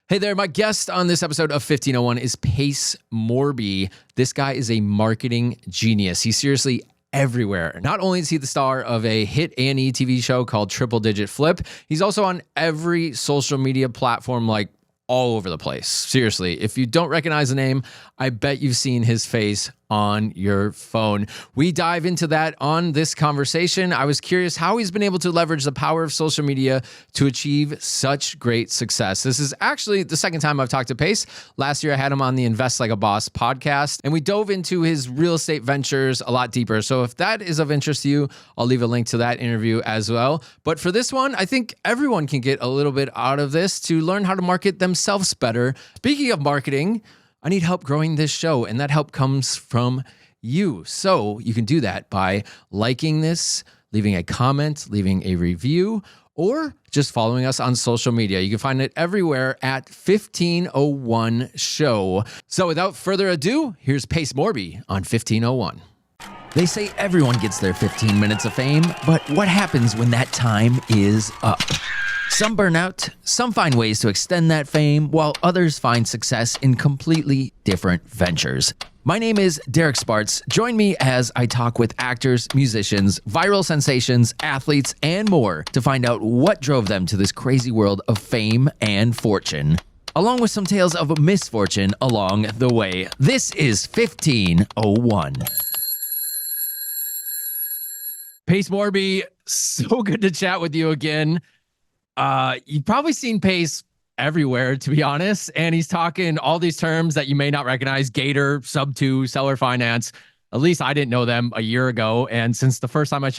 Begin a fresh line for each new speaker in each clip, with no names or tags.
Hey there, my guest on this episode of 1501 is Pace Morby. This guy is a marketing genius. He's seriously everywhere. Not only is he the star of a hit A&E TV show called Triple Digit Flip, he's also on every social media platform, like all over the place. Seriously, if you don't recognize the name, I bet you've seen his face on your phone. We dive into that on this conversation. I was curious how he's been able to leverage the power of social media to achieve such great success. This is actually the second time I've talked to Pace. Last year, I had him on the Invest Like a Boss podcast, and we dove into his real estate ventures a lot deeper. So if that is of interest to you, I'll leave a link to that interview as well. But for this one, I think everyone can get a little bit out of this to learn how to market themselves better. Speaking of marketing, I need help growing this show, and that help comes from you. So you can do that by liking this, leaving a comment, leaving a review, or just following us on social media. You can find it everywhere at 1501 Show. So without further ado, here's Pace Morby on 1501. They say everyone gets their 15 minutes of fame, but what happens when that time is up? Some burn out, some find ways to extend that fame, while others find success in completely different ventures. My name is Derek Sparts. Join me as I talk with actors, musicians, viral sensations, athletes, and more to find out what drove them to this crazy world of fame and fortune, along with some tales of misfortune along the way. This is 1501. Pace Morby, so good to chat with you again. You've probably seen Pace everywhere, to be honest, and he's talking all these terms that you may not recognize: Gator, Sub-2, seller finance. At least I didn't know them a year ago, and since the first time I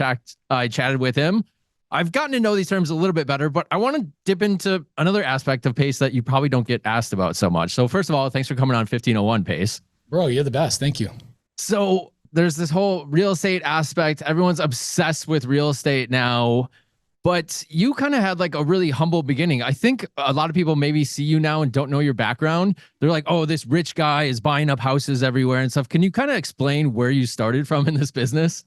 chatted with him, I've gotten to know these terms a little bit better. But I want to dip into another aspect of Pace that you probably don't get asked about so much. So first of all, thanks for coming on 1501, Pace.
Bro, you're the best. Thank you.
So there's this whole real estate aspect. Everyone's obsessed with real estate now. But you kind of had like a really humble beginning. I think a lot of people maybe see you now and don't know your background. They're like, oh, this rich guy is buying up houses everywhere and stuff. Can you kind of explain where you started from in this business?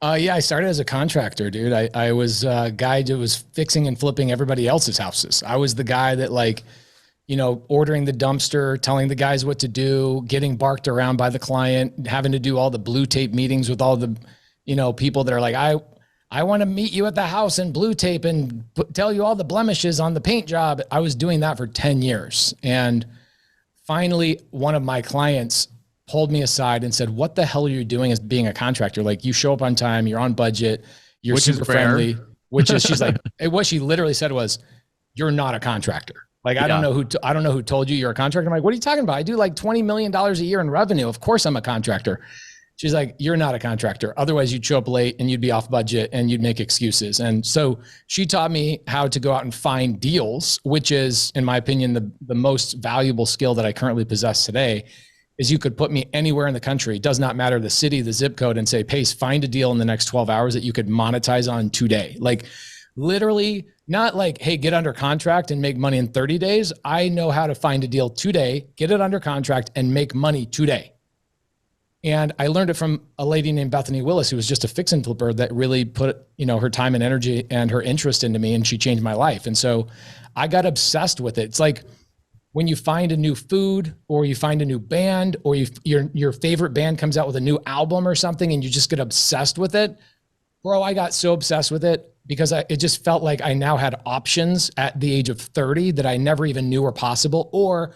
Yeah, I started as a contractor, dude. I was a guy that was fixing and flipping everybody else's houses. I was the guy that, like, ordering the dumpster, telling the guys what to do, getting barked around by the client, having to do all the blue tape meetings with all the, people that are like, I want to meet you at the house in blue tape and tell you all the blemishes on the paint job. I was doing that for 10 years. And finally, one of my clients pulled me aside and said, what the hell are you doing as being a contractor? Like, you show up on time, you're on budget, you're super friendly, she's like, what she literally said was, you're not a contractor. Like, I don't know who told you you're a contractor. I'm like, what are you talking about? I do like $20 million a year in revenue. Of course I'm a contractor. She's like, you're not a contractor. Otherwise you'd show up late and you'd be off budget and you'd make excuses. And so she taught me how to go out and find deals, which is, in my opinion, the most valuable skill that I currently possess today. Is you could put me anywhere in the country. It does not matter the city, the zip code, and say, Pace, find a deal in the next 12 hours that you could monetize on today. Like, literally, not like, hey, get under contract and make money in 30 days. I know how to find a deal today, get it under contract, and make money today. And I learned it from a lady named Bethany Willis, who was just a fix and flipper that really put, her time and energy and her interest into me, and she changed my life. And so I got obsessed with it. It's like when you find a new food, or you find a new band, or your favorite band comes out with a new album or something, and you just get obsessed with it. Bro, I got so obsessed with it because it just felt like I now had options at the age of 30 that I never even knew were possible. Or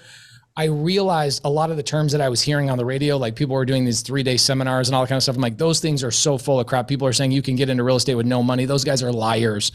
I realized a lot of the terms that I was hearing on the radio, like people were doing these 3-day seminars and all that kind of stuff. I'm like, those things are so full of crap. People are saying you can get into real estate with no money. Those guys are liars.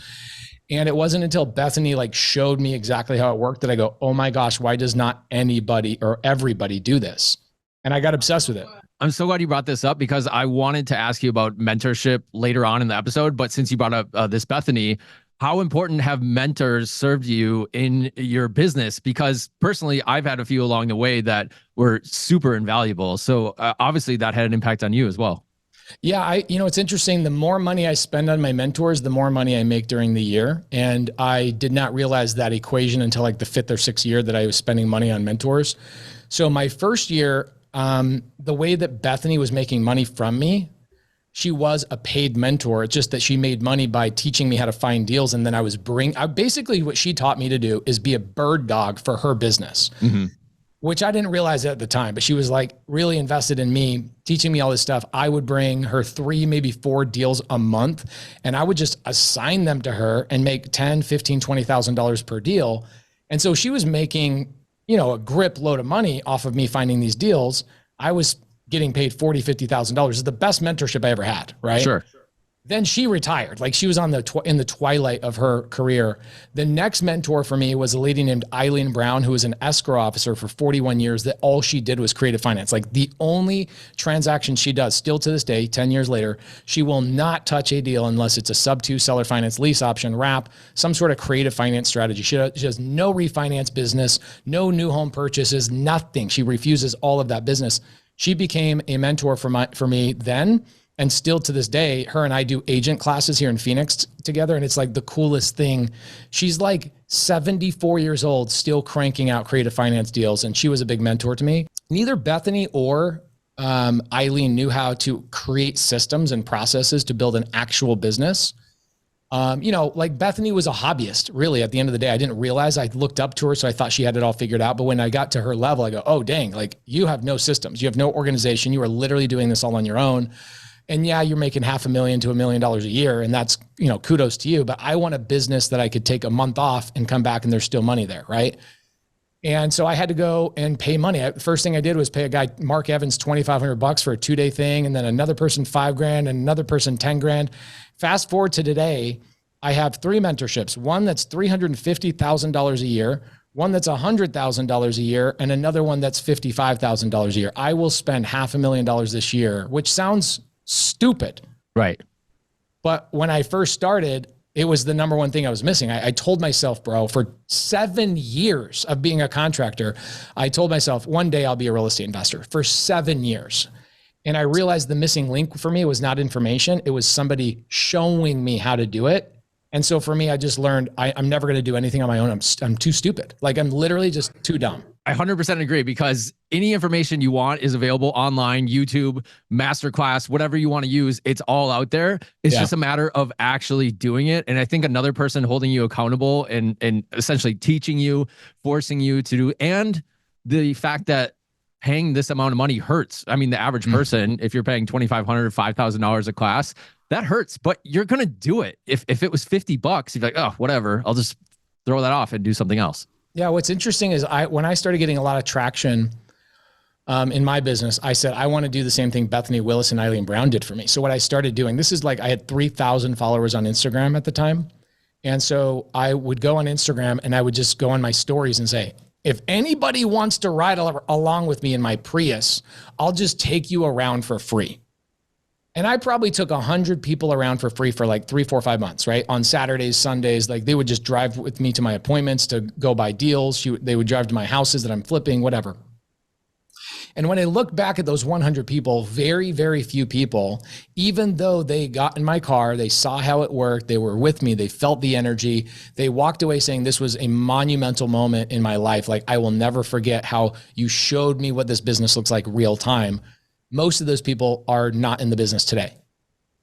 And it wasn't until Bethany showed me exactly how it worked that I go, oh my gosh, why does not anybody or everybody do this? And I got obsessed with it.
I'm so glad you brought this up because I wanted to ask you about mentorship later on in the episode. But since you brought up this Bethany, how important have mentors served you in your business? Because personally, I've had a few along the way that were super invaluable. So obviously that had an impact on you as well.
Yeah, it's interesting. The more money I spend on my mentors, the more money I make during the year. And I did not realize that equation until like the 5th or 6th year that I was spending money on mentors. So my first year, the way that Bethany was making money from me, she was a paid mentor. It's just that she made money by teaching me how to find deals. And then basically what she taught me to do is be a bird dog for her business, which I didn't realize at the time, but she was like really invested in me, teaching me all this stuff. I would bring her 3, maybe 4 deals a month, and I would just assign them to her and make $10,000, $15,000, $20,000 per deal. And so she was making, a grip load of money off of me finding these deals. I was getting paid $40,000, $50,000. It's the best mentorship I ever had, right?
Sure. Then
she retired. Like she was on in the twilight of her career. The next mentor for me was a lady named Eileen Brown, who was an escrow officer for 41 years, that all she did was creative finance. Like the only transaction she does still to this day, 10 years later, she will not touch a deal unless it's a sub-2 seller finance, lease option, wrap, some sort of creative finance strategy. She has no refinance business, no new home purchases, nothing. She refuses all of that business. She became a mentor for me then. And still to this day, her and I do agent classes here in Phoenix together. And it's like the coolest thing. She's like 74 years old, still cranking out creative finance deals. And she was a big mentor to me. Neither Bethany or Eileen knew how to create systems and processes to build an actual business. Like Bethany was a hobbyist, really, at the end of the day. I didn't realize. I looked up to her, so I thought she had it all figured out. But when I got to her level, I go, oh, dang, like you have no systems. You have no organization. You are literally doing this all on your own. And yeah, you're making $500,000 to $1 million a year. And that's, kudos to you. But I want a business that I could take a month off and come back and there's still money there, right? And so I had to go and pay money. The first thing I did was pay a guy, Mark Evans, $2,500 for a 2-day thing. And then another person $5,000 and another person $10,000. Fast forward to today, I have 3 mentorships. One that's $350,000 a year, one that's $100,000 a year, and another one that's $55,000 a year. I will spend $500,000 this year, which sounds stupid.
Right.
But when I first started, it was the number one thing I was missing. I told myself, bro, for 7 years of being a contractor, I told myself one day I'll be a real estate investor for 7 years. And I realized the missing link for me was not information. It was somebody showing me how to do it. And so for me, I just learned I'm never going to do anything on my own. I'm too stupid. Like I'm literally just too dumb.
I 100% agree, because any information you want is available online, YouTube, masterclass, whatever you want to use. It's all out there. It's just a matter of actually doing it. And I think another person holding you accountable and essentially teaching you, forcing you to do, and the fact that paying this amount of money hurts. I mean, the average person, if you're paying $2,500, $5,000 a class, that hurts, but you're going to do it. If it was $50, you'd be like, oh, whatever, I'll just throw that off and do something else.
Yeah. What's interesting is when I started getting a lot of traction in my business, I said, I want to do the same thing Bethany Willis and Eileen Brown did for me. So what I started doing, this is like, I had 3,000 followers on Instagram at the time. And so I would go on Instagram and I would just go on my stories and say, if anybody wants to ride along with me in my Prius, I'll just take you around for free. And I probably took 100 people around for free for like 3, 4, 5 months, right? On Saturdays, Sundays, like they would just drive with me to my appointments to go buy deals. They would drive to my houses that I'm flipping, whatever. And when I look back at those 100 people, very, very few people, even though they got in my car, they saw how it worked, they were with me, they felt the energy, they walked away saying this was a monumental moment in my life. Like I will never forget how you showed me what this business looks like real time. Most of those people are not in the business today.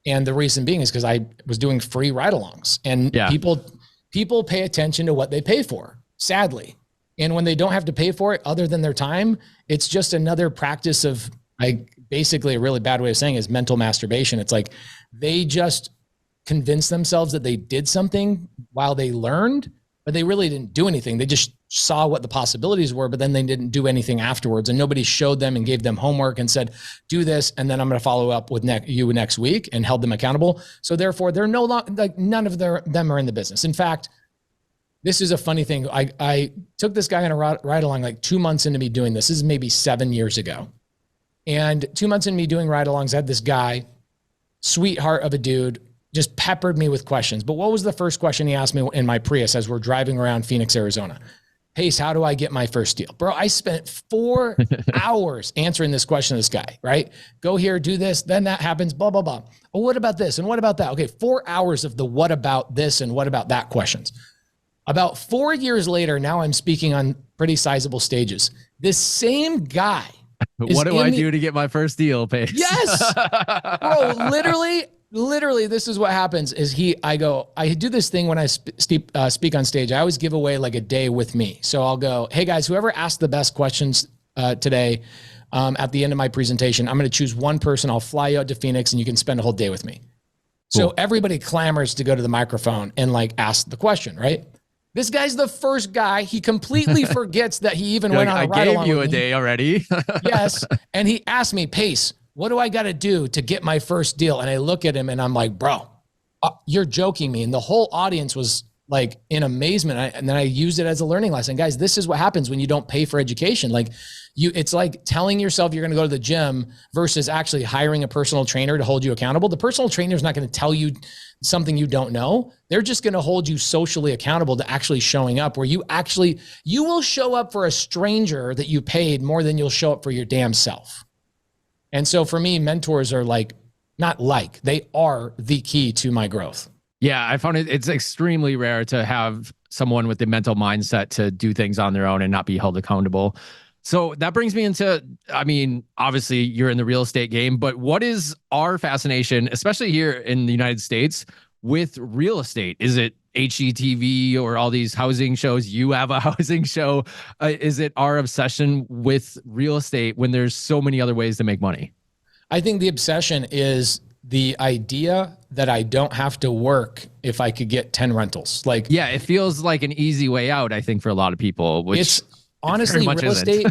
And the reason being is because I was doing free ride-alongs, and people pay attention to what they pay for, sadly. And when they don't have to pay for it other than their time, it's just another practice of, basically a really bad way of saying is mental masturbation. It's like they just convince themselves that they did something while they learned, but they really didn't do anything. They just saw what the possibilities were, but then they didn't do anything afterwards. And nobody showed them and gave them homework and said, do this, and then I'm going to follow up with you next week, and held them accountable. So therefore, they're no longer, like none of them are in the business. In fact, this is a funny thing. I took this guy on a ride along like 2 months into me doing this. This is maybe 7 years ago. And 2 months into me doing ride alongs, I had this guy, sweetheart of a dude, just peppered me with questions. But what was the first question he asked me in my Prius as we're driving around Phoenix, Arizona? Pace, how do I get my first deal? Bro, I spent 4 hours answering this question to this guy, right? Go here, do this, then that happens, blah, blah, blah. Well, what about this? And what about that? Okay, 4 hours of the what about this and what about that questions. About 4 years later, now I'm speaking on pretty sizable stages. This same guy
What do I do to get my first deal, Pace?
Yes, bro. Literally, this is what happens. I do this thing when I speak on stage. I always give away like a day with me. So I'll go, hey guys, whoever asked the best questions today, at the end of my presentation, I'm going to choose one person. I'll fly you out to Phoenix, and you can spend a whole day with me. Cool. So everybody clamors to go to the microphone and like ask the question, right? This guy's the first guy. He completely forgets that he even went on a ride along.
I gave you a day already.
Yes. And he asked me, Pace, what do I got to do to get my first deal? And I look at him and I'm like, bro, you're joking me. And the whole audience was like in amazement. And then I used it as a learning lesson. Guys, this is what happens when you don't pay for education. Like it's like telling yourself you're going to go to the gym versus actually hiring a personal trainer to hold you accountable. The personal trainer is not going to tell you something you don't know. They're just going to hold you socially accountable to actually showing up, where you will show up for a stranger that you paid more than you'll show up for your damn self. And so for me, mentors are they are the key to my growth.
Yeah, I found it's extremely rare to have someone with the mental mindset to do things on their own and not be held accountable. So that brings me into, I mean, obviously you're in the real estate game, but what is our fascination, especially here in the United States, with real estate? Is it HGTV or all these housing shows? You have a housing show. Is it our obsession with real estate when there's so many other ways to make money?
I think the obsession is the idea that I don't have to work if I could get 10 rentals. Like,
yeah, it feels like an easy way out, I think, for a lot of people, which
it's honestly real estate.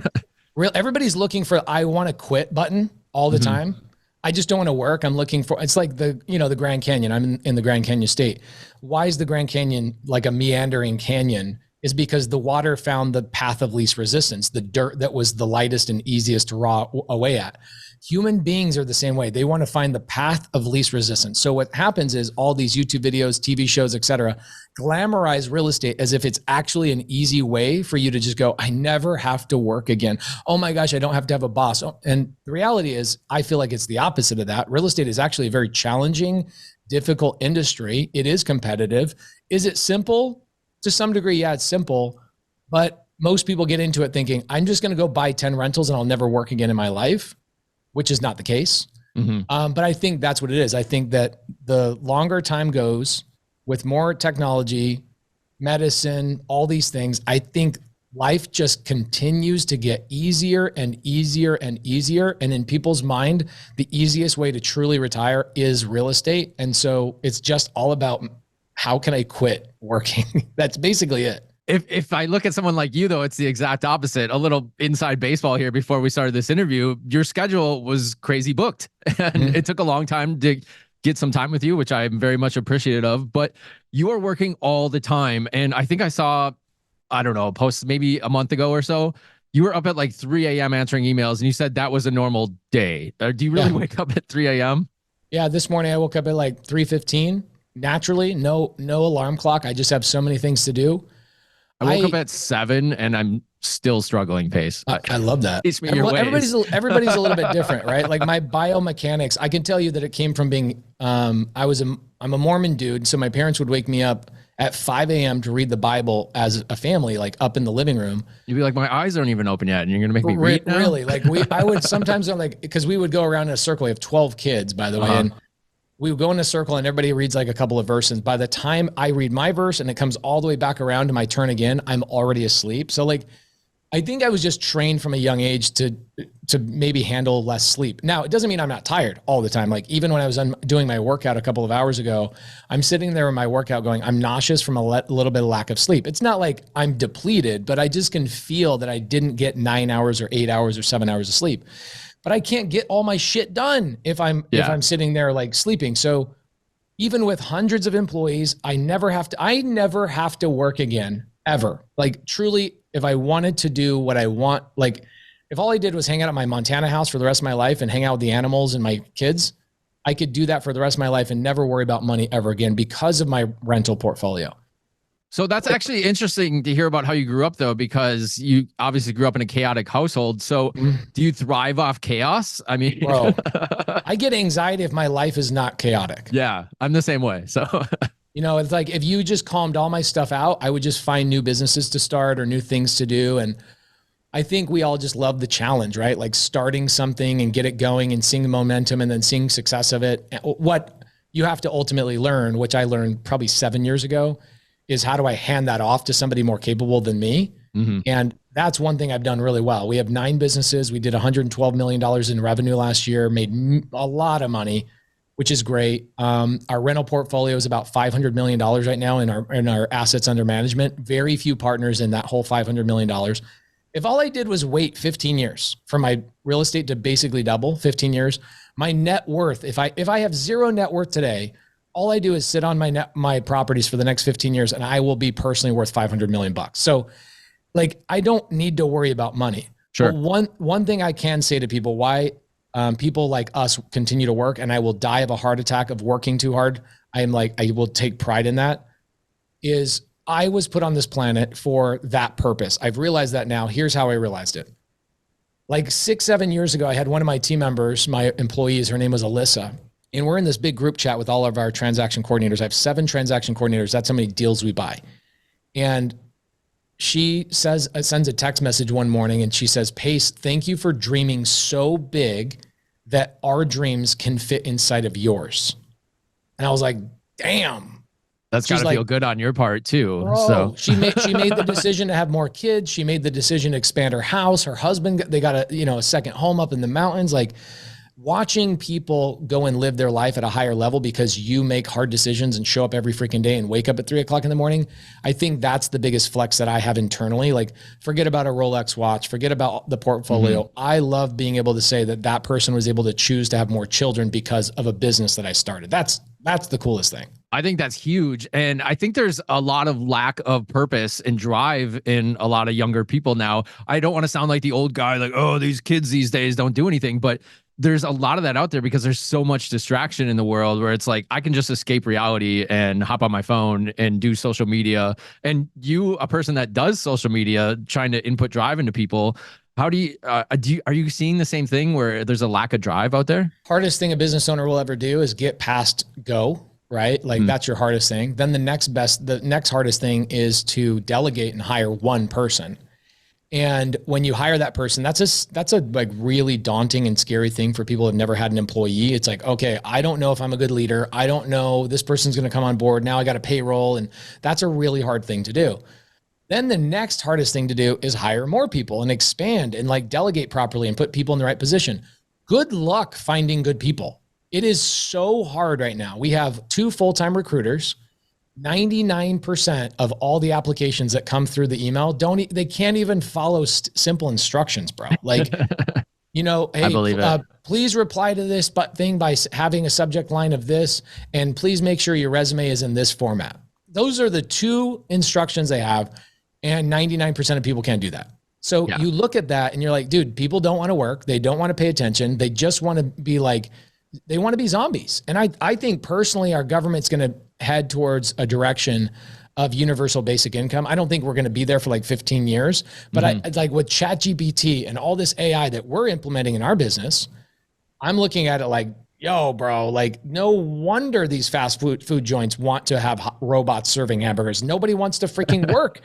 Everybody's looking for, I want to quit button all the time. I just don't want to work. I'm looking for, it's like the Grand Canyon. I'm in the Grand Canyon state. Why is the Grand Canyon like a meandering canyon? Is because the water found the path of least resistance, the dirt that was the lightest and easiest to raw away at. Human beings are the same way. They want to find the path of least resistance. So what happens is all these YouTube videos, TV shows, etc., glamorize real estate as if it's actually an easy way for you to just go, I never have to work again. Oh my gosh, I don't have to have a boss. And the reality is, I feel like it's the opposite of that. Real estate is actually a very challenging, difficult industry. It is competitive. Is it simple? To some degree, yeah, it's simple. But most people get into it thinking, I'm just going to go buy 10 rentals and I'll never work again in my life, which is not the case. But I think that's what it is. I think that the longer time goes with more technology, medicine, all these things, I think life just continues to get easier and easier and easier. And in people's mind, the easiest way to truly retire is real estate. And so it's just all about, how can I quit working? That's basically it.
If I look at someone like you, though, it's the exact opposite. A little inside baseball here before we started this interview. Your schedule was crazy booked, and it took a long time to get some time with you, which I'm very much appreciative of. But you are working all the time. And I think I saw, I don't know, a post maybe a month ago or so. You were up at like 3 a.m. answering emails, and you said that was a normal day. Do you really wake up at 3 a.m.? Yeah,
this morning I woke up at like 3:15. Naturally, no alarm clock. I just have so many things to do.
I woke up at 7 and I'm stitle struggling, Pace.
I love that.
Teach me your ways.
Everybody's a little bit different, right? Like my biomechanics, I can tell you that it came from being, I'm a Mormon dude. So my parents would wake me up at 5 a.m. to read the Bible as a family, like up in the living room.
You'd be like, my eyes aren't even open yet. And you're going to make me read now?
Really? Like I would sometimes, because we would go around in a circle. We have 12 kids, by the way. And we would go in a circle and everybody reads like a couple of verses. By the time I read my verse and it comes all the way back around to my turn again, I'm already asleep. So like, I think I was just trained from a young age to maybe handle less sleep. Now, it doesn't mean I'm not tired all the time. Like even when I was doing my workout a couple of hours ago, I'm sitting there in my workout going, I'm nauseous from a little bit of lack of sleep. It's not like I'm depleted, but I just can feel that I didn't get 9 hours or 8 hours or 7 hours of sleep. But I can't get all my shit done if I'm sitting there like sleeping. So even with hundreds of employees, I never have to work again, ever. Like truly, if I wanted to do what I want, like if all I did was hang out at my Montana house for the rest of my life and hang out with the animals and my kids, I could do that for the rest of my life and never worry about money ever again because of my rental portfolio.
So that's actually interesting to hear about how you grew up, though, because you obviously grew up in a chaotic household. So do you thrive off chaos? I mean,
bro, I get anxiety if my life is not chaotic.
Yeah, I'm the same way. So,
it's like if you just calmed all my stuff out, I would just find new businesses to start or new things to do. And I think we all just love the challenge, right? Like starting something and get it going and seeing the momentum and then seeing success of it. What you have to ultimately learn, which I learned probably 7 years ago, is how do I hand that off to somebody more capable than me? And that's one thing I've done really well. We have 9 businesses. We did $112 million in revenue last year, made a lot of money, which is great. Our rental portfolio is about $500 million right now in our assets under management. Very few partners in that whole $500 million. If all I did was wait 15 years for my real estate to basically double, 15 years, my net worth, if I have zero net worth today, all I do is sit on my properties for the next 15 years and I will be personally worth 500 million bucks. So like, I don't need to worry about money.
Sure.
But one thing I can say to people, why people like us continue to work, and I will die of a heart attack of working too hard, I will take pride in that, is I was put on this planet for that purpose. I've realized that now. Here's how I realized it. Like 6-7 years ago, I had one of my team members, my employees, her name was Alyssa, and we're in this big group chat with all of our transaction coordinators. I have 7 transaction coordinators. That's how many deals we buy. And she sends a text message one morning and she says, Pace, thank you for dreaming so big that our dreams can fit inside of yours. And I was like, damn.
That's got to feel good on your part too.
Bro,
so
she made the decision to have more kids. She made the decision to expand her house. Her husband, they got a second home up in the mountains. Like, watching people go and live their life at a higher level because you make hard decisions and show up every freaking day and wake up at 3 o'clock in the morning. I think that's the biggest flex that I have internally. Like, forget about a Rolex watch, forget about the portfolio. I love being able to say that person was able to choose to have more children because of a business that I started. That's the coolest thing.
I think that's huge. And I think there's a lot of lack of purpose and drive in a lot of younger people now. I don't want to sound like the old guy, like, oh, these kids these days don't do anything, but there's a lot of that out there because there's so much distraction in the world where it's like, I can just escape reality and hop on my phone and do social media. And you, a person that does social media, trying to input drive into people, how do you, are you seeing the same thing where there's a lack of drive out there?
Hardest thing a business owner will ever do is get past go, right? Like that's your hardest thing. Then the next hardest thing is to delegate and hire one person. And when you hire that person, that's a like really daunting and scary thing for people who've never had an employee. It's like, okay, I don't know if I'm a good leader. I don't know this person's going to come on board. Now I got a payroll, and that's a really hard thing to do. Then the next hardest thing to do is hire more people and expand and like delegate properly and put people in the right position. Good luck finding good people. It is so hard right now. We have 2 full-time recruiters. 99% of all the applications that come through the email they can't even follow simple instructions, bro. Like, hey,
I believe it.
Please reply to this thing by having a subject line of this, and please make sure your resume is in this format. Those are the 2 instructions they have, and 99% of people can't do that. So you look at that and you're like, dude, people don't want to work. They don't want to pay attention. They just want to be like, they want to be zombies. And I think personally, our government's going to head towards a direction of universal basic income. I don't think we're going to be there for like 15 years, but I like with ChatGPT and all this AI that we're implementing in our business, I'm looking at it like, yo, bro, like no wonder these fast food joints want to have robots serving hamburgers. Nobody wants to freaking work.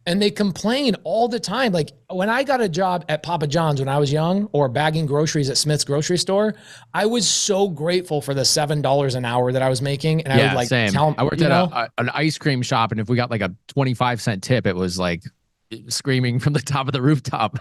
And they complain all the time. Like when I got a job at Papa John's when I was young, or bagging groceries at Smith's grocery store, I was so grateful for the $7 an hour that I was making. And I would like
same.
tell them,
I worked at an ice cream shop, and if we got like a 25-cent tip, it was like screaming from the top of the rooftop.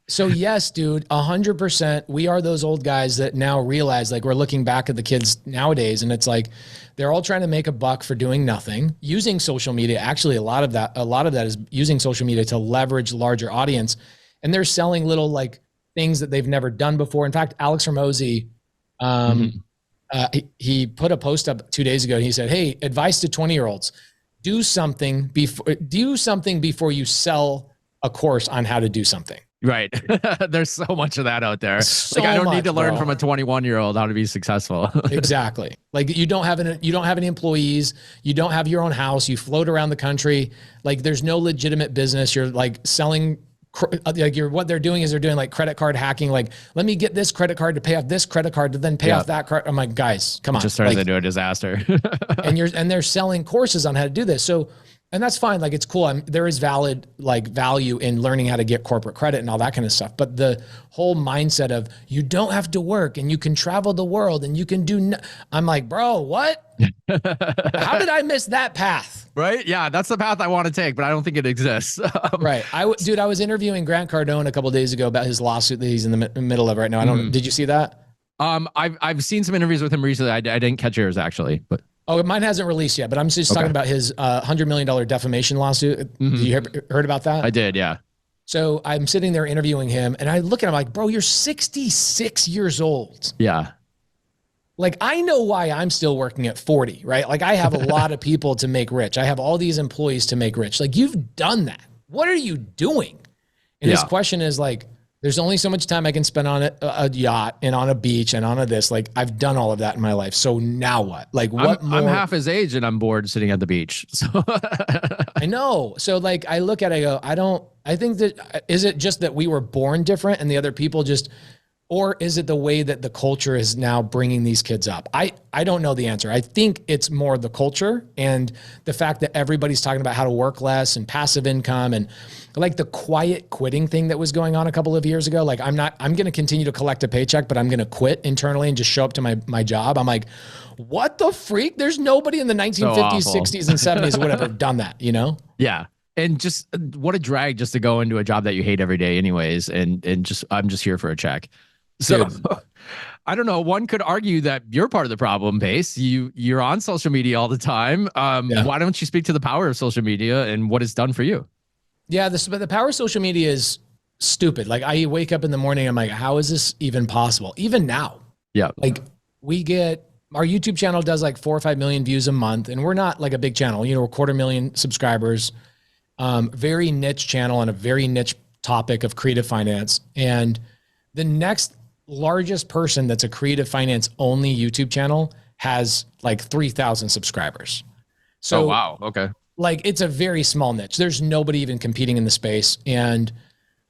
So yes, dude, 100%. We are those old guys that now realize, like, we're looking back at the kids nowadays, and it's like, they're all trying to make a buck for doing nothing, using social media. Actually, a lot of that is using social media to leverage larger audience. And they're selling little like things that they've never done before. In fact, Alex Hormozy, he put a post up 2 days ago, and he said, hey, advice to 20-year-olds. Do something before you sell a course on how to do something.
Right. There's so much of that out there.
So
like I don't need to learn
bro.
from a 21-year-old how to be successful.
Exactly. Like you don't have any employees. You don't have your own house. You float around the country. Like there's no legitimate business. You're like selling, what they're doing is they're doing like credit card hacking. Like, let me get this credit card to pay off this credit card to then pay off that card. I'm like, guys, come on.
Just turns into a disaster.
and they're selling courses on how to do this. So And that's fine. Like, it's cool. There is valid like value in learning how to get corporate credit and all that kind of stuff. But the whole mindset of you don't have to work and you can travel the world and you can do, I'm like, bro, what? How did I miss that path?
Right? Yeah, that's the path I want to take, but I don't think it exists.
Right. Dude, I was interviewing Grant Cardone a couple of days ago about his lawsuit that he's in the middle of right now. I don't, did you see that?
I've seen some interviews with him recently. I didn't catch yours actually, but.
Oh, mine hasn't released yet, but I'm just talking about his $100 million defamation lawsuit. You heard about that?
I did, yeah.
So I'm sitting there interviewing him, and I look at him like, bro, you're 66 years old.
Yeah.
Like, I know why I'm still working at 40, right? Like, I have a lot of people to make rich. I have all these employees to make rich. Like, you've done that. What are you doing? And his question is like, there's only so much time I can spend on a yacht and on a beach and on a this. Like, I've done all of that in my life. So now what? Like, what more?
I'm half his age and I'm bored sitting at the beach. So
I know. So like, I look at it, I go, I think that, is it just that we were born different and the other people just, or is it the way that the culture is now bringing these kids up? I don't know the answer. I think it's more the culture and the fact that everybody's talking about how to work less and passive income and like the quiet quitting thing that was going on a couple of years ago. Like, I'm going to continue to collect a paycheck, but I'm going to quit internally and just show up to my job. I'm like, what the freak? There's nobody in the 1950s, so 60s and 70s would have done that, you know?
Yeah. And just what a drag just to go into a job that you hate every day anyways. And just, I'm just here for a check. So I don't know. One could argue that you're part of the problem, Pace. You're on social media all the time. Why don't you speak to the power of social media and what it's done for you?
Yeah, but the power of social media is stupid. Like, I wake up in the morning, I'm like, how is this even possible? Even now. Yeah. Like, our YouTube channel does like 4 or 5 million views a month, and we're not like a big channel. You know, we're 250,000 subscribers. Very niche channel on a very niche topic of creative finance. And the next largest person that's a creative finance only YouTube channel has like 3,000 subscribers. So,
oh, wow. Okay.
Like, it's a very small niche. There's nobody even competing in the space. And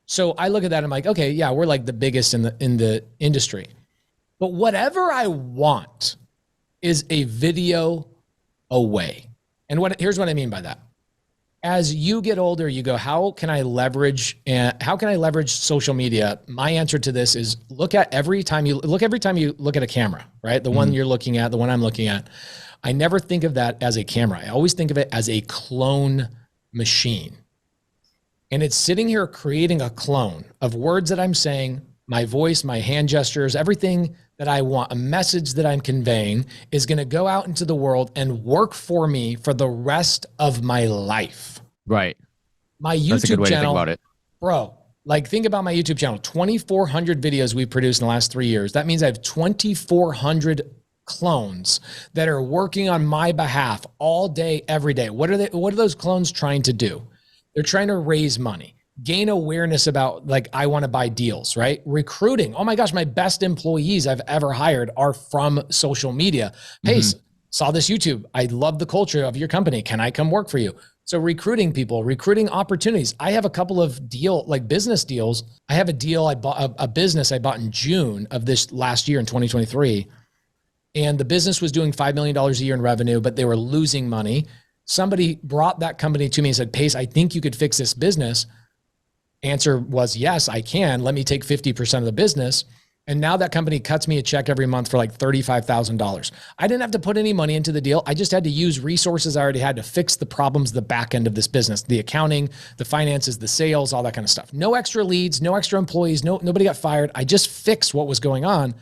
so I look at that and I'm like, okay, yeah, we're like the biggest in the industry. But whatever I want is a video away. And here's what I mean by that. As you get older, you go, how can I leverage social media? My answer to this is look every time you look at a camera, right? The one you're looking at, the one I'm looking at. I never think of that as a camera. I always think of it as a clone machine. And it's sitting here creating a clone of words that I'm saying, my voice, my hand gestures, everything that I want, a message that I'm conveying is going to go out into the world and work for me for the rest of my life.
Right.
My YouTube
That's a good way
channel,
to think about it.
Bro, like, think about my YouTube channel, 2,400 videos we've produced in the last 3 years. That means I have 2,400 clones that are working on my behalf all day, every day. What are those clones trying to do? They're trying to raise money, gain awareness about, like, I want to buy deals, right? Recruiting. Oh my gosh, my best employees I've ever hired are from social media. Pace, saw this YouTube. I love the culture of your company. Can I come work for you? So recruiting people, recruiting opportunities. I have a couple of business deals. I have a deal. I bought a business I bought in June of this last year in 2023. And the business was doing $5 million a year in revenue, but they were losing money. Somebody brought that company to me and said, Pace, I think you could fix this business. Answer was, yes, I can. Let me take 50% of the business. And now that company cuts me a check every month for like $35,000. I didn't have to put any money into the deal. I just had to use resources I already had to fix the problems, the back end of this business, the accounting, the finances, the sales, all that kind of stuff. No extra leads, no extra employees, nobody got fired. I just fixed what was going on.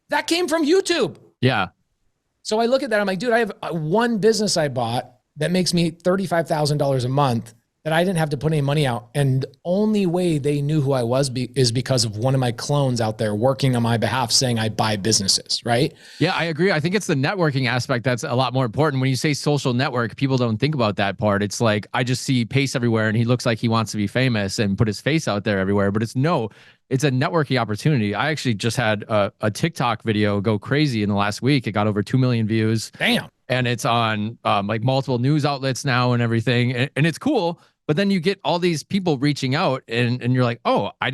That came from YouTube.
Yeah.
So I look at that. I'm like, dude, I have one business I bought that makes me $35,000 a month that I didn't have to put any money out. And the only way they knew who I was is because of one of my clones out there working on my behalf saying I buy businesses, right?
Yeah, I agree. I think it's the networking aspect that's a lot more important. When you say social network, people don't think about that part. It's like, I just see Pace everywhere and he looks like he wants to be famous and put his face out there everywhere. But it's a networking opportunity. I actually just had a TikTok video go crazy in the last week. It got over 2 million views.
Damn.
And it's on like multiple news outlets now and everything. And it's cool. But then you get all these people reaching out and you're like, oh, I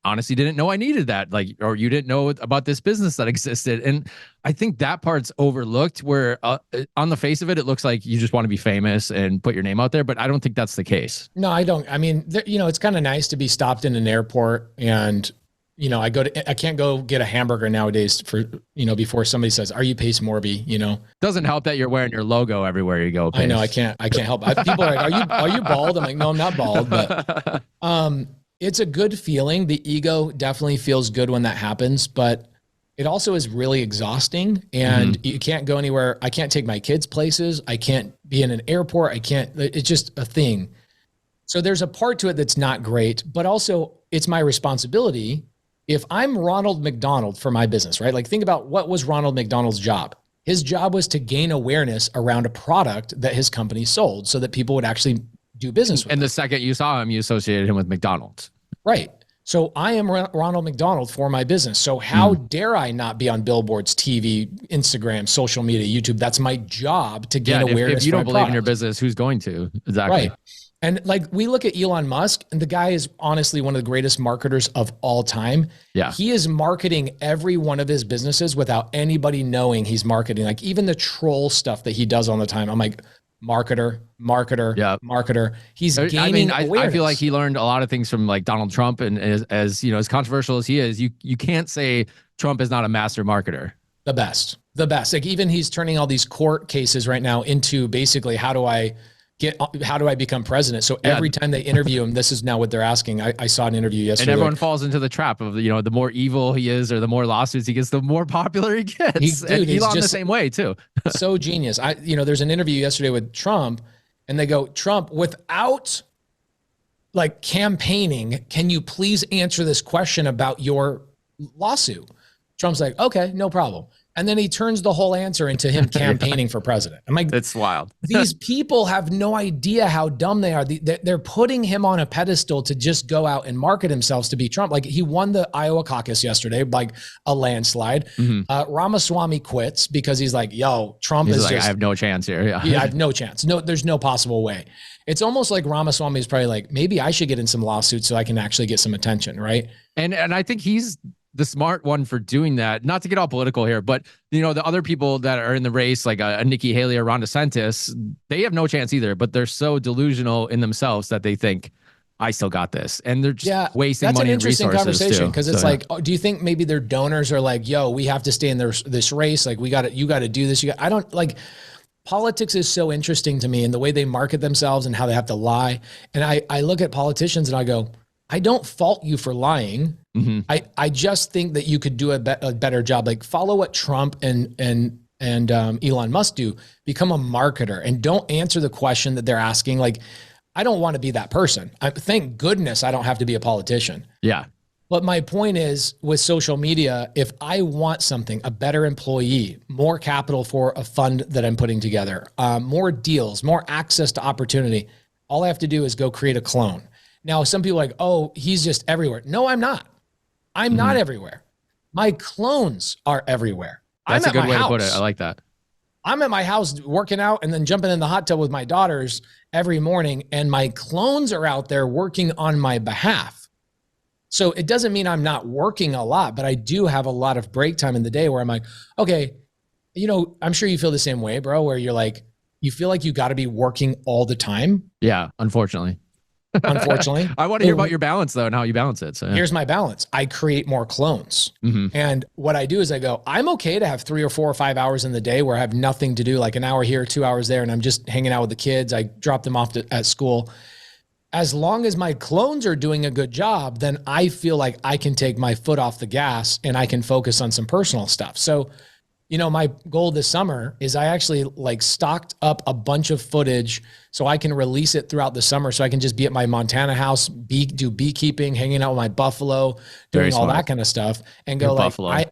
honestly didn't know I needed that. Like, or you didn't know about this business that existed. And I think that part's overlooked where on the face of it, it looks like you just want to be famous and put your name out there. But I don't think that's the case.
No, I don't. I mean, it's kind of nice to be stopped in an airport and, I can't go get a hamburger nowadays for, before somebody says, "Are you Pace Morby?"
Doesn't help that you're wearing your logo everywhere you go. Pace.
I know. I can't help it. People are like, are you bald? I'm like, no, I'm not bald, but, it's a good feeling. The ego definitely feels good when that happens, but it also is really exhausting and you can't go anywhere. I can't take my kids places. I can't be in an airport. It's just a thing. So there's a part to it that's not great, but also it's my responsibility. If I'm Ronald McDonald for my business, right? Like think about what was Ronald McDonald's job. His job was to gain awareness around a product that his company sold so that people would actually do business with
him. And
him.
the second you saw him, you associated him with McDonald's.
Right. So I am Ronald McDonald for my business. So how dare I not be on billboards, TV, Instagram, social media, YouTube? That's my job to gain awareness.
If you don't believe in your business, who's going to? Exactly.
Right. And like we look at Elon Musk, and the guy is honestly one of the greatest marketers of all time.
Yeah.
He is marketing every one of his businesses without anybody knowing he's marketing. Like even the troll stuff that he does all the time. I'm like, marketer, marketer. He's gaining awareness.
I feel like he learned a lot of things from like Donald Trump, and as you know, as controversial as he is, you can't say Trump is not a master marketer.
The best. Like even he's turning all these court cases right now into basically how do I become president? So every time they interview him, this is now what they're asking. I saw an interview yesterday.
And everyone falls into the trap of, the more evil he is or the more lawsuits he gets, the more popular he gets. And Elon the same way too.
So genius. There's an interview yesterday with Trump and they go, Trump, without like campaigning, can you please answer this question about your lawsuit? Trump's like, okay, no problem. And then he turns the whole answer into him campaigning for president. I'm like,
it's wild.
These people have no idea how dumb they are. They're putting him on a pedestal to just go out and market themselves to be Trump. Like he won the Iowa caucus yesterday, like a landslide. Ramaswamy quits because he's like, yo, Trump is like,
I have no chance here. Yeah,
I have no chance. No, there's no possible way. It's almost like Ramaswamy is probably like, maybe I should get in some lawsuits so I can actually get some attention, right?
And I think he's the smart one for doing that. Not to get all political here, but the other people that are in the race, like a Nikki Haley or Ron DeSantis, they have no chance either. But they're so delusional in themselves that they think, I still got this, and they're just wasting money and resources. That's an interesting conversation
because it's like, do you think maybe their donors are like, yo, we have to stay in this race? Like you got to do this. I don't like. Politics is so interesting to me and the way they market themselves and how they have to lie. And I look at politicians and I go, I don't fault you for lying. I just think that you could do a better job. Like follow what Trump and Elon Musk do. Become a marketer and don't answer the question that they're asking. Like, I don't want to be that person. Thank goodness I don't have to be a politician.
Yeah.
But my point is with social media, if I want something, a better employee, more capital for a fund that I'm putting together, more deals, more access to opportunity, all I have to do is go create a clone. Now, some people are like, oh, he's just everywhere. No, I'm not. I'm not everywhere. My clones are everywhere.
That's a good way to put it. I like that.
I'm at my house working out and then jumping in the hot tub with my daughters every morning, and my clones are out there working on my behalf. So it doesn't mean I'm not working a lot, but I do have a lot of break time in the day where I'm like, okay, I'm sure you feel the same way, bro, where you're like, you feel like you got to be working all the time.
Yeah, unfortunately. I want to hear about your balance though and how you balance it. So
Here's my balance. I create more clones. And what I do is I go, I'm okay to have 3 or 4 or 5 hours in the day where I have nothing to do, like an hour here, 2 hours there. And I'm just hanging out with the kids. I drop them off at school. As long as my clones are doing a good job, then I feel like I can take my foot off the gas and I can focus on some personal stuff. So, my goal this summer is I actually like stocked up a bunch of footage so I can release it throughout the summer. So I can just be at my Montana house, do beekeeping, hanging out with my buffalo, doing all that kind of stuff, and go like,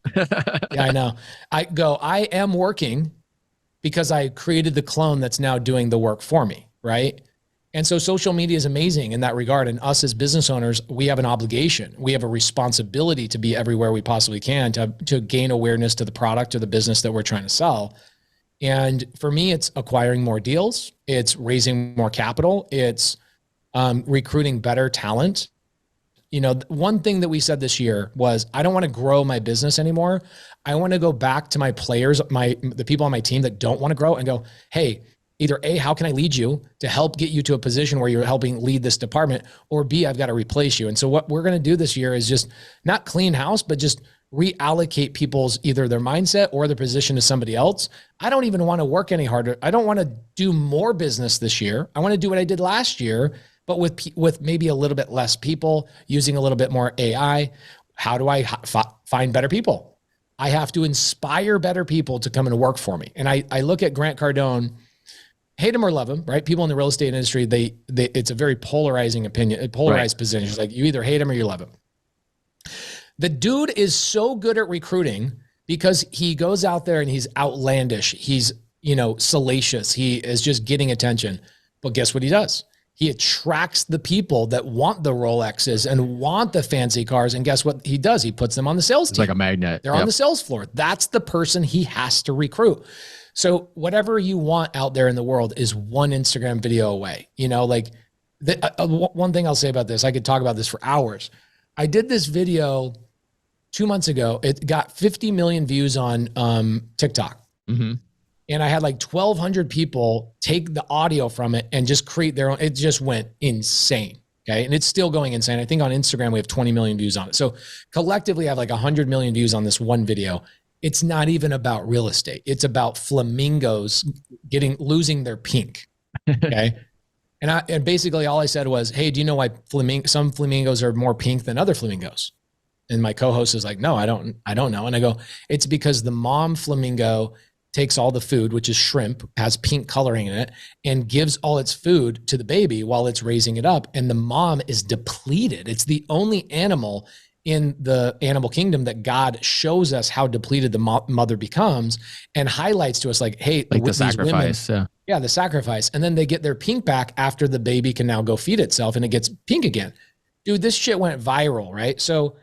yeah, I know. I am working because I created the clone that's now doing the work for me, right? And so social media is amazing in that regard. And us as business owners, we have an obligation. We have a responsibility to be everywhere we possibly can to gain awareness to the product or the business that we're trying to sell. And for me, it's acquiring more deals. It's raising more capital. It's recruiting better talent. one thing that we said this year was, I don't want to grow my business anymore. I want to go back to my players, the people on my team that don't want to grow, and go, hey, either A, how can I lead you to help get you to a position where you're helping lead this department, or B, I've got to replace you. And so what we're going to do this year is just not clean house, but just reallocate people's either their mindset or their position to somebody else. I don't even want to work any harder. I don't want to do more business this year. I want to do what I did last year, but with maybe a little bit less people, using a little bit more AI. How do I find better people? I have to inspire better people to come and work for me. And I look at Grant Cardone, hate him or love him, right? People in the real estate industry, it's a very polarizing opinion, a polarized position. It's like you either hate him or you love him. The dude is so good at recruiting because he goes out there and he's outlandish. He's, salacious. He is just getting attention. But guess what he does? He attracts the people that want the Rolexes and want the fancy cars. And guess what he does? He puts them on the sales team.
It's like a magnet.
They're on the sales floor. That's the person he has to recruit. So whatever you want out there in the world is one Instagram video away. One thing I'll say about this, I could talk about this for hours. I did this video 2 months ago. It got 50 million views on TikTok. Mm-hmm. And I had like 1,200 people take the audio from it and just create their own. It just went insane. Okay. And it's still going insane. I think on Instagram, we have 20 million views on it. So collectively I have like 100 million views on this one video. It's not even about real estate. It's about flamingos losing their pink. Okay. And basically all I said was, hey, do you know why some flamingos are more pink than other flamingos? And my co-host is like, no, I don't know. And I go, it's because the mom flamingo takes all the food, which is shrimp, has pink coloring in it, and gives all its food to the baby while it's raising it up. And the mom is depleted. It's the only animal in the animal kingdom that God shows us how depleted the mother becomes and highlights to us like, hey,
like the sacrifice.
Women, yeah, the sacrifice. And then they get their pink back after the baby can now go feed itself and it gets pink again. Dude, this shit went viral, right? So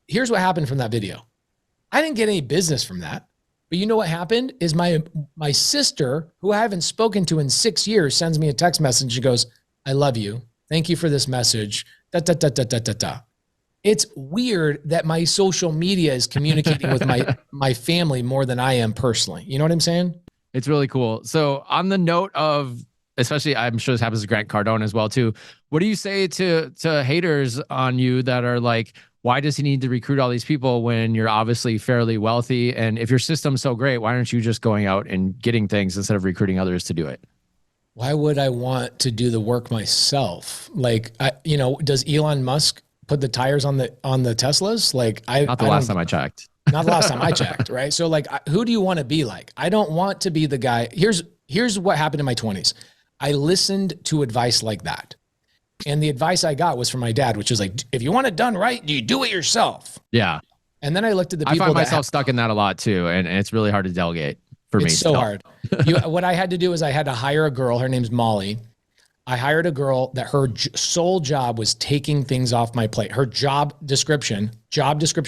here's what happened from that video. I didn't get any business from that. But you know what happened is my sister, who I haven't spoken to in 6 years, sends me a text message. She goes, I love you. Thank you for this message. It's weird that my social media is communicating with my family more than I am personally. You know what I'm saying?
It's really cool. So on the note of, especially I'm sure this happens to Grant Cardone as well too. What do you say to haters on you that are like, why does he need to recruit all these people when you're obviously fairly wealthy? And if your system's so great, why aren't you just going out and getting things instead of recruiting others to do it?
Why would I want to do the work myself? Like, does Elon Musk put the tires on the Teslas? Like,
not the last time I checked.
Not the last time I checked, right? So like, who do you want to be like? I don't want to be the guy. Here's what happened in my 20s. I listened to advice like that. And the advice I got was from my dad, which was like, if you want it done right, you do it yourself.
Yeah.
And then I looked at the people.
I find myself stuck in that a lot too. And it's really hard to delegate for me.
It's so hard. What I had to do is I had to hire a girl. Her name's Molly. I hired a girl that her sole job was taking things off my plate. Her job description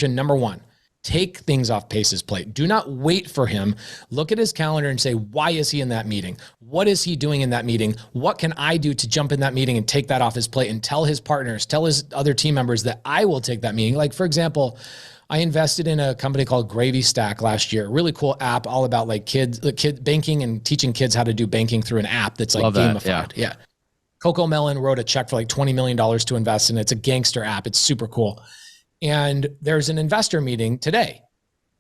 number one, take things off Pace's plate. Do not wait for him. Look at his calendar and say, why is he in that meeting? What is he doing in that meeting? What can I do to jump in that meeting and take that off his plate and tell his partners, tell his other team members that I will take that meeting? Like, for example, I invested in a company called Gravy Stack last year. Really cool app all about like kid banking and teaching kids how to do banking through an app that's like gamified. Yeah. Coco Melon wrote a check for like $20 million to invest in. It's a gangster app. It's super cool. And there's an investor meeting today.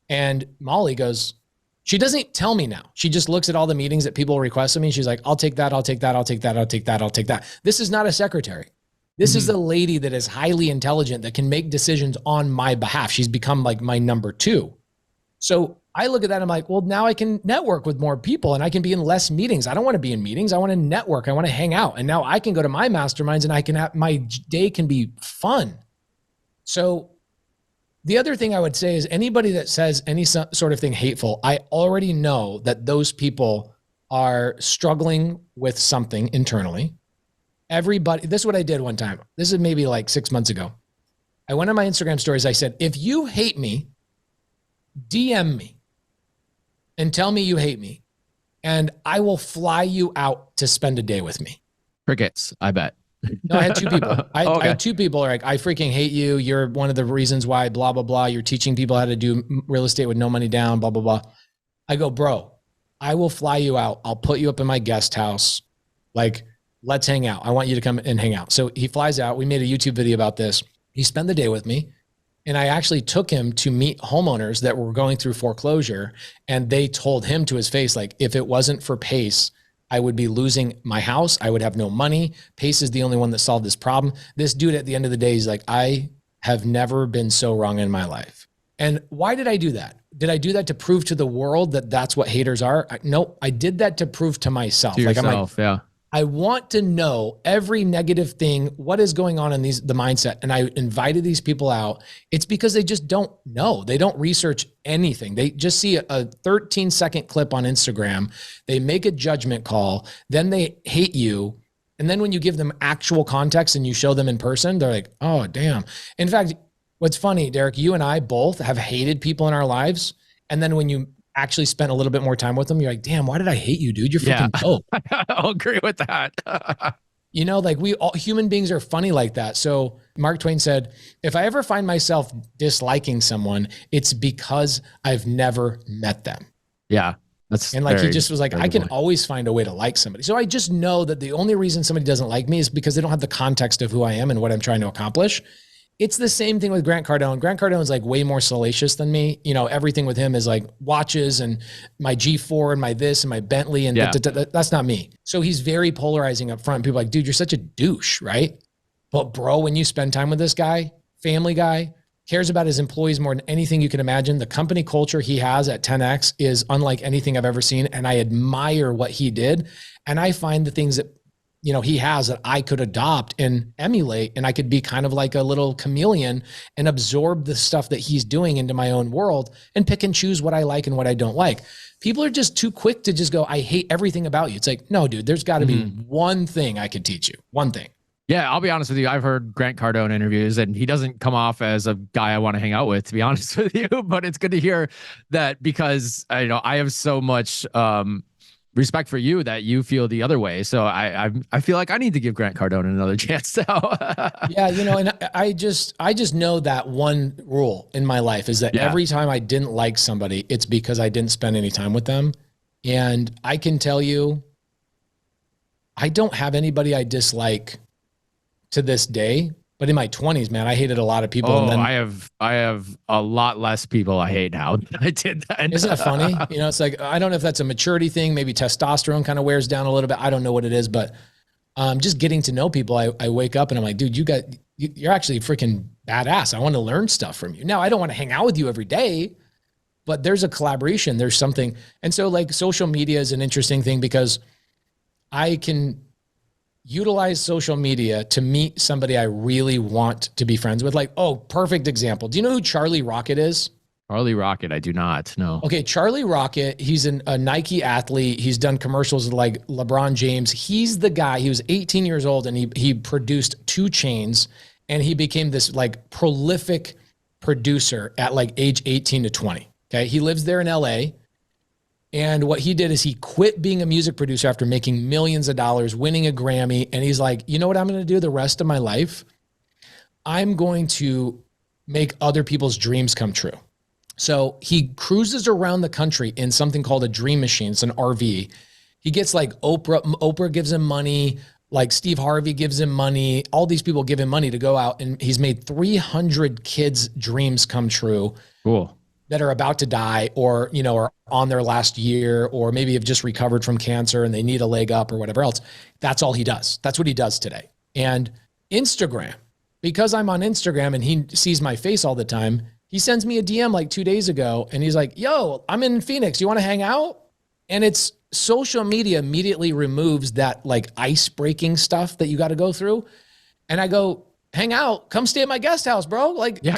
And Molly goes, she doesn't tell me now. She just looks at all the meetings that people request of me. She's like, I'll take that. I'll take that. I'll take that. I'll take that. I'll take that. This is not a secretary. This is a lady that is highly intelligent that can make decisions on my behalf. She's become like my number two. So I look at that. I'm like, well, now I can network with more people and I can be in less meetings. I don't want to be in meetings. I want to network. I want to hang out. And now I can go to my masterminds and I can have, my day can be fun. So the other thing I would say is anybody that says any sort of thing hateful, I already know that those people are struggling with something internally. Everybody, this is what I did one time. This is maybe like 6 months ago. I went on my Instagram stories. I said, if you hate me, DM me and tell me you hate me and I will fly you out to spend a day with me.
Crickets, I bet.
No, I had two people. I
Okay.
had two people like, I freaking hate you. You're one of the reasons why blah, blah, blah. You're teaching people how to do real estate with no money down, blah, blah, blah. I go, bro, I will fly you out. I'll put you up in my guest house. Like, let's hang out. I want you to come and hang out. So he flies out. We made a YouTube video about this. He spent the day with me. And I actually took him to meet homeowners that were going through foreclosure. And they told him to his face, like, if it wasn't for Pace, I would be losing my house. I would have no money. Pace is the only one that solved this problem. This dude at the end of the day, he's like, I have never been so wrong in my life. And why did I do that? Did I do that to prove to the world that that's what haters are? No, I did that to prove to myself.
To yourself,
I'm like,
yeah.
I want to know every negative thing, what is going on in the mindset. And I invited these people out. It's because they just don't know. They don't research anything. They just see a 13-second clip on Instagram. They make a judgment call. Then they hate you. And then when you give them actual context and you show them in person, they're like, oh, damn. In fact, what's funny, Derek, you and I both have hated people in our lives. And then when you actually spent a little bit more time with them, you're like, damn, why did I hate you, dude? You're freaking dope.
I'll agree with that.
You know, like we all human beings are funny like that. So Mark Twain said, if I ever find myself disliking someone, it's because I've never met them.
Yeah. That's
and like
very,
he just was like, I can always find a way to like somebody. So I just know that the only reason somebody doesn't like me is because they don't have the context of who I am and what I'm trying to accomplish. It's the same thing with Grant Cardone. Grant Cardone is like way more salacious than me. You know, everything with him is like watches and my G4 and my this and my Bentley and that's not me. So he's very polarizing up front. People are like, dude, you're such a douche, right? But bro, when you spend time with this guy, family guy, cares about his employees more than anything you can imagine. The company culture he has at 10X is unlike anything I've ever seen. And I admire what he did. And I find the things that he has that I could adopt and emulate, and I could be kind of like a little chameleon and absorb the stuff that he's doing into my own world and pick and choose what I like and what I don't like. People are just too quick to just go, I hate everything about you. It's like, no, dude, there's got to be one thing I could teach you. One thing.
Yeah, I'll be honest with you. I've heard Grant Cardone interviews and he doesn't come off as a guy I want to hang out with, to be honest with you. But it's good to hear that because I have so much respect for you that you feel the other way. So I feel like I need to give Grant Cardone another chance now.
Yeah, and I just know that one rule in my life is that every time I didn't like somebody, it's because I didn't spend any time with them. And I can tell you, I don't have anybody I dislike to this day. But in my 20s, man, I hated a lot of people.
Oh,
and then,
I have a lot less people I hate now than I did then.
Isn't that funny? It's like, I don't know if that's a maturity thing. Maybe testosterone kind of wears down a little bit. I don't know what it is, but just getting to know people, I wake up and I'm like, dude, you're actually freaking badass. I want to learn stuff from you. Now, I don't want to hang out with you every day, but there's a collaboration. There's something. And so like social media is an interesting thing because I can utilize social media to meet somebody I really want to be friends with. Like, oh, perfect example. Do you know who Charlie Rocket is?
Charlie Rocket, I do not know.
Okay, Charlie Rocket, he's a Nike athlete. He's done commercials with like LeBron James. He's the guy, he was 18 years old and he produced 2 Chainz and he became this like prolific producer at like age 18 to 20. Okay, he lives there in LA. And what he did is he quit being a music producer after making millions of dollars, winning a Grammy. And he's like, you know what I'm going to do the rest of my life? I'm going to make other people's dreams come true. So he cruises around the country in something called a dream machine. It's an RV. He gets like Oprah gives him money, like Steve Harvey gives him money. All these people give him money to go out. And he's made 300 kids' dreams come true.
Cool.
That are about to die or, are on their last year or maybe have just recovered from cancer and they need a leg up or whatever else. That's all he does. That's what he does today. And Instagram, because I'm on Instagram and he sees my face all the time, he sends me a DM like 2 days ago and he's like, yo, I'm in Phoenix. You want to hang out? And it's social media immediately removes that like ice breaking stuff that you got to go through. And I go, hang out, come stay at my guest house, bro. Like,
yeah,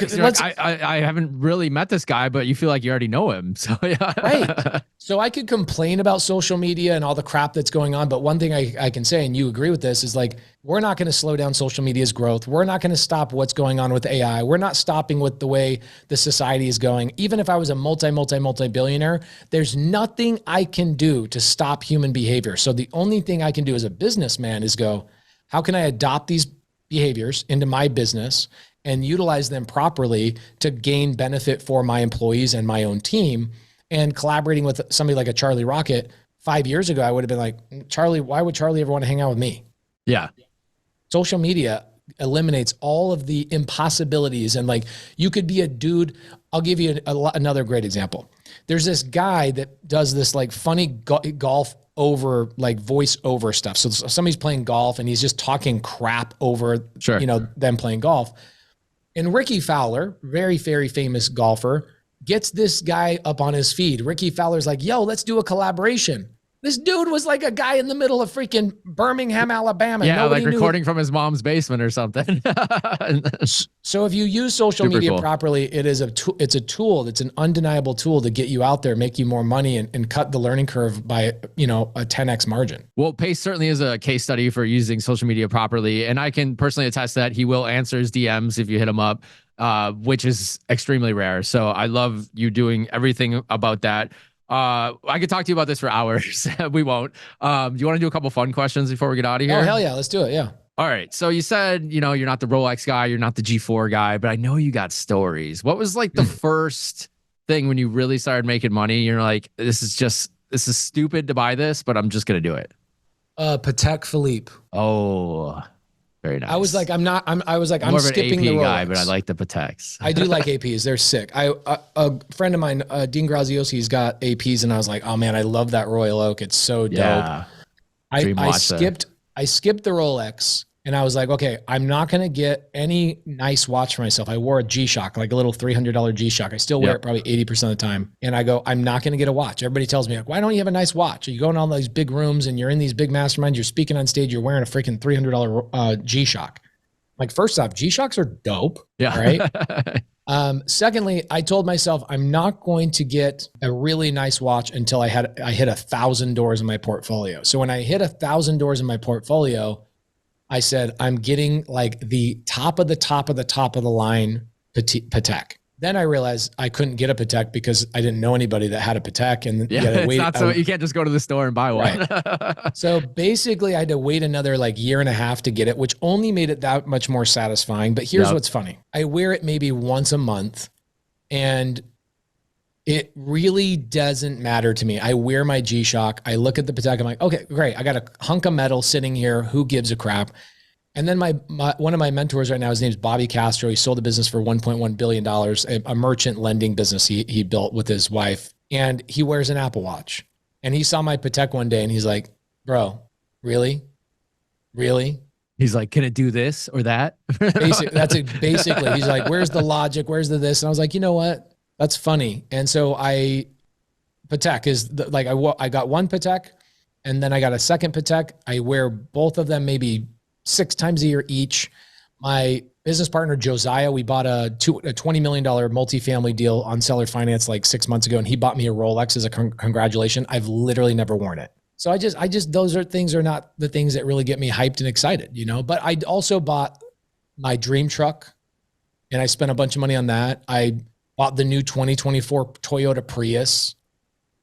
I haven't really met this guy, but you feel like you already know him. So yeah.
Right. So I could complain about social media and all the crap that's going on. But one thing I can say, and you agree with this, is like, we're not going to slow down social media's growth. We're not going to stop what's going on with AI. We're not stopping with the way the society is going. Even if I was a multi-billionaire, there's nothing I can do to stop human behavior. So the only thing I can do as a businessman is go, How can I adopt these behaviors into my business and utilize them properly to gain benefit for my employees and my own team? And collaborating with somebody like a Charlie Rocket 5 years ago, I would have been like, Charlie, why would Charlie ever want to hang out with me?
Yeah.
Social media eliminates all of the impossibilities. And like, you could be a dude. I'll give you another great example. There's this guy that does this like funny golf over, like voice over stuff. So somebody's playing golf and he's just talking crap over, them playing golf. And Ricky Fowler, very, very famous golfer, gets this guy up on his feed. Ricky Fowler's like, yo, let's do a collaboration. This dude was like a guy in the middle of freaking Birmingham, Alabama.
Yeah, nobody like recording from his mom's basement or something.
So if you use social media properly, it's a tool. It's an undeniable tool to get you out there, make you more money, and cut the learning curve by, a 10x margin.
Well, Pace certainly is a case study for using social media properly. And I can personally attest that he will answer his DMs if you hit him up, which is extremely rare. So I love you doing everything about that. I could talk to you about this for hours. We won't. Do you want to do a couple fun questions before we get out of here?
Oh, hell yeah. Let's do it. Yeah.
All right. So you said, you're not the Rolex guy, you're not the G4 guy, but I know you got stories. What was like the first thing when you really started making money? You're like, this is stupid to buy this, but I'm just going to do it.
Patek Philippe.
Oh, very nice.
I was like, I'm
more
skipping
of an AP
the Rolex
guy, but I like the Pateks.
I do like APs. They're sick. A friend of mine, Dean Graziosi's got APs, and I was like, oh man, I love that Royal Oak. It's so dope. Yeah. I skipped the Rolex, and I was like, okay, I'm not going to get any nice watch for myself. I wore a G-Shock, like a little $300 G-Shock. I still wear it probably 80% of the time. And I go, I'm not going to get a watch. Everybody tells me, like, why don't you have a nice watch? You go in all these big rooms and you're in these big masterminds, you're speaking on stage, you're wearing a freaking $300 G-Shock. Like, first off, G-Shocks are dope. Yeah. Right. Secondly, I told myself I'm not going to get a really nice watch until I hit 1,000 doors in my portfolio. So when I hit 1,000 doors in my portfolio, I said, I'm getting like the top of the line Patek. Then I realized I couldn't get a Patek because I didn't know anybody that had a Patek. And
you can't just go to the store and buy one.
Right. So basically I had to wait another like year and a half to get it, which only made it that much more satisfying. But here's what's funny. I wear it maybe once a month, and it really doesn't matter to me. I wear my G-Shock. I look at the Patek. I'm like, okay, great. I got a hunk of metal sitting here. Who gives a crap? And then one of my mentors right now, his name's Bobby Castro. He sold the business for $1.1 billion, a merchant lending business he built with his wife. And he wears an Apple Watch. And he saw my Patek one day and he's like, bro, really? Really?
He's like, can it do this or that?
Basically, he's like, where's the logic? Where's the this? And I was like, you know what? That's funny. And so Patek is I got one Patek, and then I got a second Patek. I wear both of them maybe 6 times a year each. My business partner, Josiah, we bought a $20 million multifamily deal on seller finance like 6 months ago, and he bought me a Rolex as a congratulation. I've literally never worn it. So I just those things are not the things that really get me hyped and excited, But I also bought my dream truck, and I spent a bunch of money on that. I bought the new 2024 Toyota Prius.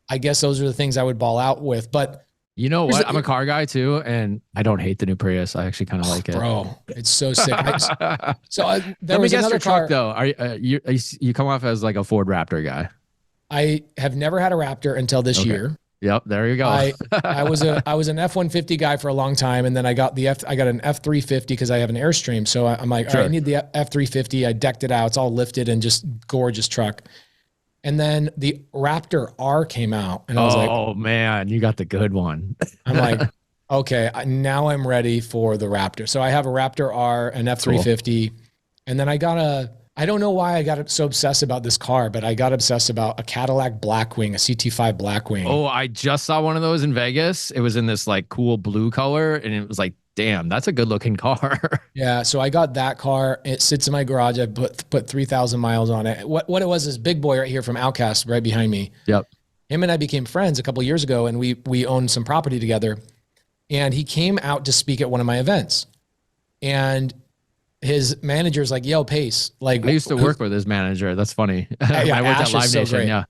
I guess those are the things I would ball out with. But
you know what? I'm a car guy too, and I don't hate the new Prius. I actually kind of like it.
Bro, it's so sick. Let
me guess your truck though. Are you come off as like a Ford Raptor guy?
I have never had a Raptor until this year.
Yep, there you go.
I was an F-150 guy for a long time, and then I got an F-350 because I have an Airstream. So I'm like, all right, I need the F-350. I decked it out. It's all lifted and just gorgeous truck. And then the Raptor R came out, and I was like,
oh man, you got the good one.
I'm like, okay, now I'm ready for the Raptor. So I have a Raptor R, an F-350, and then I don't know why I got so obsessed about this car, but I got obsessed about a Cadillac Blackwing, a CT5 Blackwing.
Oh, I just saw one of those in Vegas. It was in this like cool blue color, and it was like, damn, that's a good looking car.
Yeah, so I got that car. It sits in my garage. I put 3,000 miles on it. What it was is Big Boy right here from Outkast, right behind me.
Yep.
Him and I became friends a couple of years ago, and we owned some property together. And he came out to speak at one of my events, and his manager's like, yo, Pace. Like,
I used to work with his manager. That's funny.
Yeah,
I worked
Ash
at Live
is so
Nation.
great.
Yeah.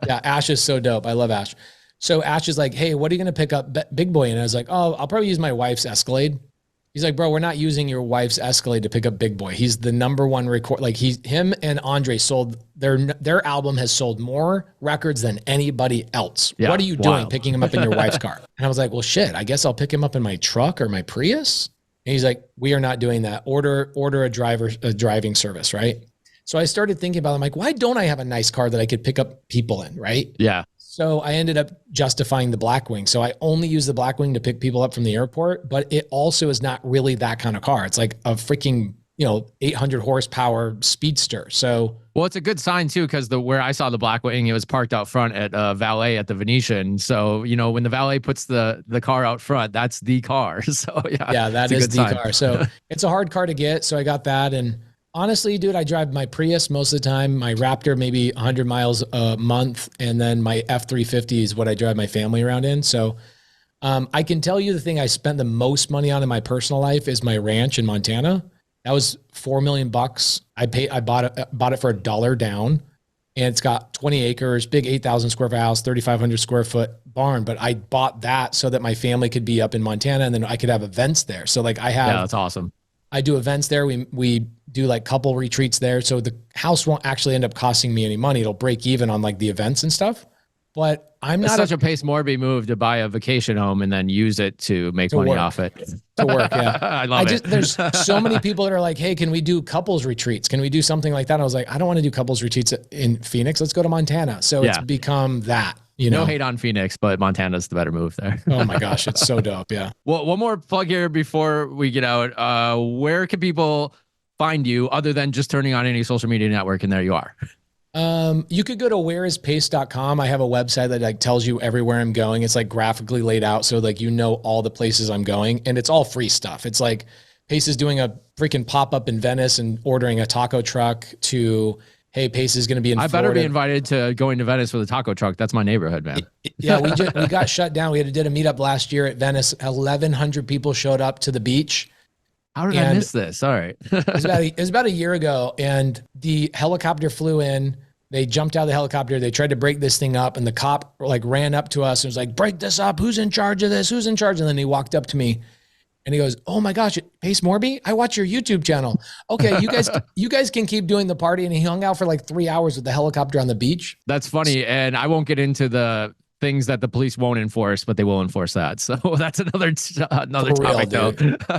Yeah, Ash is so dope. I love Ash. So Ash is like, hey, what are you going to pick up Big Boy? And I was like, oh, I'll probably use my wife's Escalade. He's like, bro, we're not using your wife's Escalade to pick up Big Boy. He's the number one record. Like him and Andre sold their album has sold more records than anybody else. Yeah, what are you doing picking him up in your wife's car? And I was like, well, shit, I guess I'll pick him up in my truck or my Prius. And he's like, we are not doing that. Order a driving service, right? So I started thinking about it. I'm like, why don't I have a nice car that I could pick up people in, right?
Yeah.
So I ended up justifying the Blackwing. So I only use the Blackwing to pick people up from the airport, but it also is not really that kind of car. It's like a freaking, 800 horsepower speedster. So,
well, it's a good sign too, because where I saw the Blackwing, it was parked out front at valet at the Venetian. So, when the valet puts the car out front, that's the car. So
yeah, that is the car. So it's a hard car to get. So I got that. And honestly, dude, I drive my Prius most of the time, my Raptor, maybe 100 miles a month. And then my F-350 is what I drive my family around in. So I can tell you the thing I spent the most money on in my personal life is my ranch in Montana. That was $4 million. I bought it for $1 down, and it's got 20 acres, big 8,000 square foot house, 3,500 square foot barn. But I bought that so that my family could be up in Montana, and then I could have events there. So like yeah,
that's awesome.
I do events there. We do like couple retreats there. So the house won't actually end up costing me any money. It'll break even on like the events and stuff. But it's
such a Pace Morby move to buy a vacation home and then use it to make money off it.
To work, yeah.
I love it.
There's so many people that are like, hey, can we do couples retreats? Can we do something like that? And I was like, I don't want to do couples retreats in Phoenix. Let's go to Montana. So it's become that,
No hate on Phoenix, but Montana's the better move there.
Oh my gosh, it's so dope, yeah.
Well, one more plug here before we get out. Where can people find you other than just turning on any social media network and there you are?
You could go to whereispace.com. I have a website that like tells you everywhere I'm going. It's like graphically laid out. So like, all the places I'm going, and it's all free stuff. It's like Pace is doing a freaking pop-up in Venice and ordering a taco truck to, hey, Pace is going to be in Florida.
I better be invited to going to Venice with a taco truck. That's my neighborhood, man.
Yeah. We got shut down. We did a meetup last year at Venice. 1,100 people showed up to the beach.
How did I miss this? All right.
It was about a year ago, and the helicopter flew in. They jumped out of the helicopter. They tried to break this thing up, and the cop like ran up to us and was like, break this up. Who's in charge of this? Who's in charge? And then he walked up to me and he goes, oh my gosh, Pace Morby, I watch your YouTube channel. Okay, you guys can keep doing the party. And he hung out for like 3 hours with the helicopter on the beach.
That's funny. And I won't get into the things that the police won't enforce, but they will enforce that. So that's another topic though.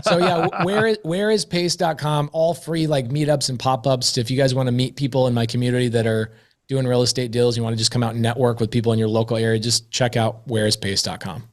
So yeah, whereispace.com, all free like meetups and pop-ups. If you guys want to meet people in my community that are doing real estate deals, you want to just come out and network with people in your local area, just check out whereispace.com.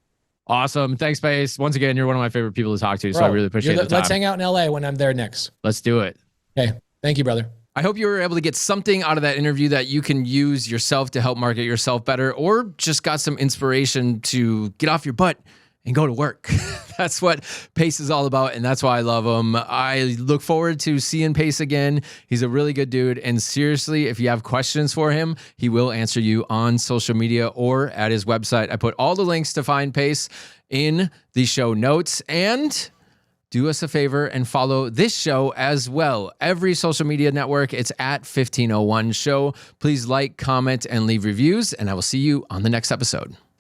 Awesome. Thanks, Pace. Once again, you're one of my favorite people to talk to. So I really appreciate the time.
Let's hang out in LA when I'm there next.
Let's do it.
Okay. Thank you, brother.
I hope you were able to get something out of that interview that you can use yourself to help market yourself better, or just got some inspiration to get off your butt and go to work. That's what Pace is all about, and that's why I love him. I look forward to seeing Pace again. He's a really good dude, and seriously, if you have questions for him, he will answer you on social media or at his website. I put all the links to find Pace in the show notes, and do us a favor and follow this show as well. Every social media network, it's at 1501 Show. Please like, comment, and leave reviews, and I will see you on the next episode.